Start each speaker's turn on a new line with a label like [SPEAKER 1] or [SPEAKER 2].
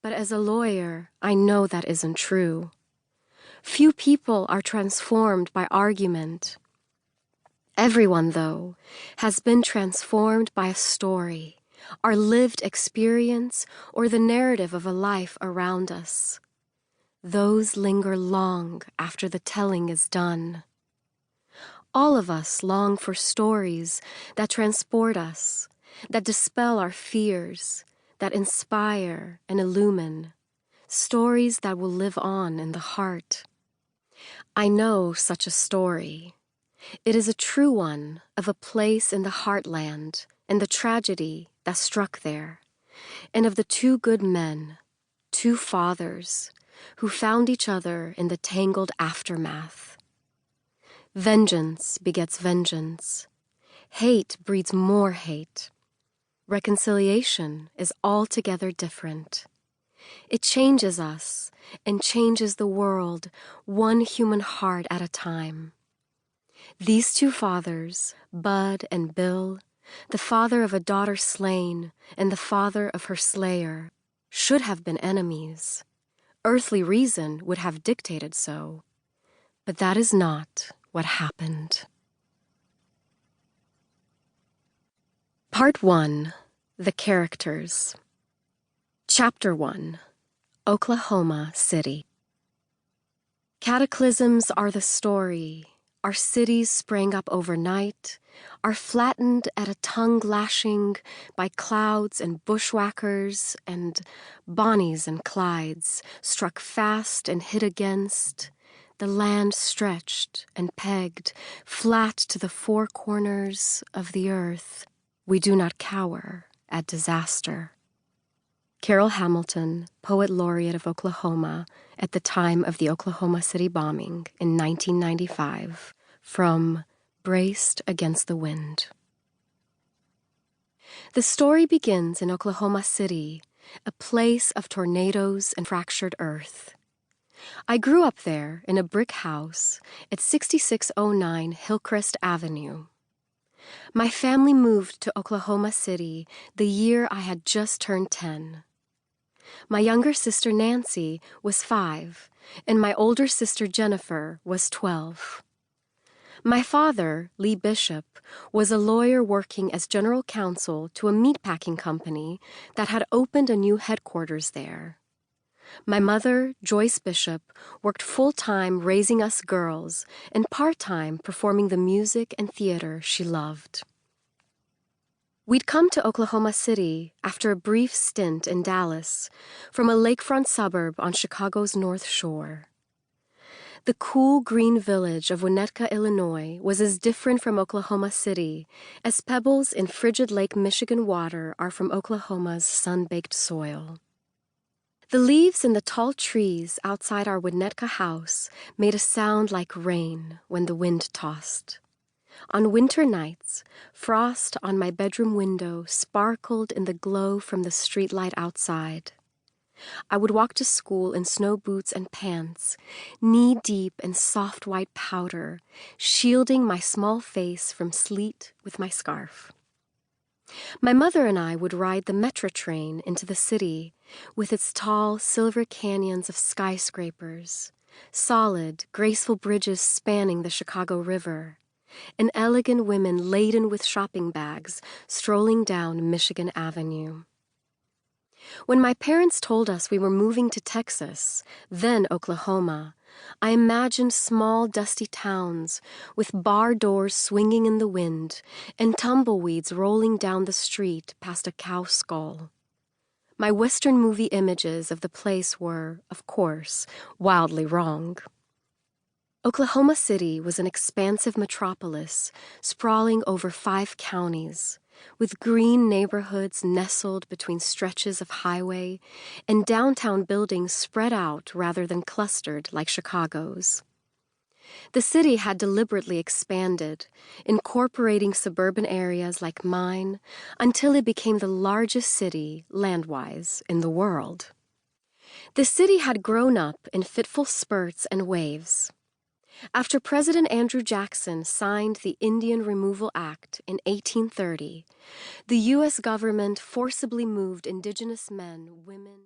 [SPEAKER 1] But as a lawyer, I know that isn't true. Few people are transformed by argument. Everyone, though, has been transformed by a story, our lived experience, or the narrative of a life around us. Those linger long after the telling is done. All of us long for stories that transport us, that dispel our fears, that inspire and illumine, stories that will live on in the heart. I know such a story. It is a true one of a place in the heartland and the tragedy that struck there, and of the two good men, two fathers, who found each other in the tangled aftermath. Vengeance begets vengeance. Hate breeds more hate. Reconciliation is altogether different. It changes us and changes the world, one human heart at a time. These two fathers, Bud and Bill, the father of a daughter slain and the father of her slayer, should have been enemies. Earthly reason would have dictated so. But that is not what happened. Part 1. The Characters. Chapter 1. Oklahoma City. Cataclysms are the story. Our cities sprang up overnight, are flattened at a tongue lashing by clouds and bushwhackers and Bonnies and Clydes, struck fast and hit against, the land stretched and pegged flat to the four corners of the earth. We do not cower at disaster. Carol Hamilton, Poet Laureate of Oklahoma, at the time of the Oklahoma City bombing in 1995, from Braced Against the Wind. The story begins in Oklahoma City, a place of tornadoes and fractured earth. I grew up there in a brick house at 6609 Hillcrest Avenue. My family moved to Oklahoma City the year I had just turned 10. My younger sister Nancy was 5, and my older sister Jennifer was 12. My father, Lee Bishop, was a lawyer working as general counsel to a meatpacking company that had opened a new headquarters there. My mother, Joyce Bishop, worked full-time raising us girls and part-time performing the music and theater she loved. We'd come to Oklahoma City after a brief stint in Dallas from a lakefront suburb on Chicago's North Shore. The cool green village of Winnetka, Illinois was as different from Oklahoma City as pebbles in frigid Lake Michigan water are from Oklahoma's sun-baked soil. The leaves in the tall trees outside our Winnetka house made a sound like rain when the wind tossed. On winter nights, frost on my bedroom window sparkled in the glow from the streetlight outside. I would walk to school in snow boots and pants, knee-deep in soft white powder, shielding my small face from sleet with my scarf. My mother and I would ride the Metro train into the city with its tall silver canyons of skyscrapers, solid, graceful bridges spanning the Chicago River, and elegant women laden with shopping bags strolling down Michigan Avenue. When my parents told us we were moving to Texas, then Oklahoma, I imagined small dusty towns with bar doors swinging in the wind and tumbleweeds rolling down the street past a cow skull. My Western movie images of the place were, of course, wildly wrong. Oklahoma City was an expansive metropolis sprawling over 5 counties, with green neighborhoods nestled between stretches of highway and downtown buildings spread out rather than clustered like Chicago's. The city had deliberately expanded, incorporating suburban areas like mine until it became the largest city, land-wise, in the world. The city had grown up in fitful spurts and waves. After President Andrew Jackson signed the Indian Removal Act in 1830, the U.S. government forcibly moved indigenous men, women,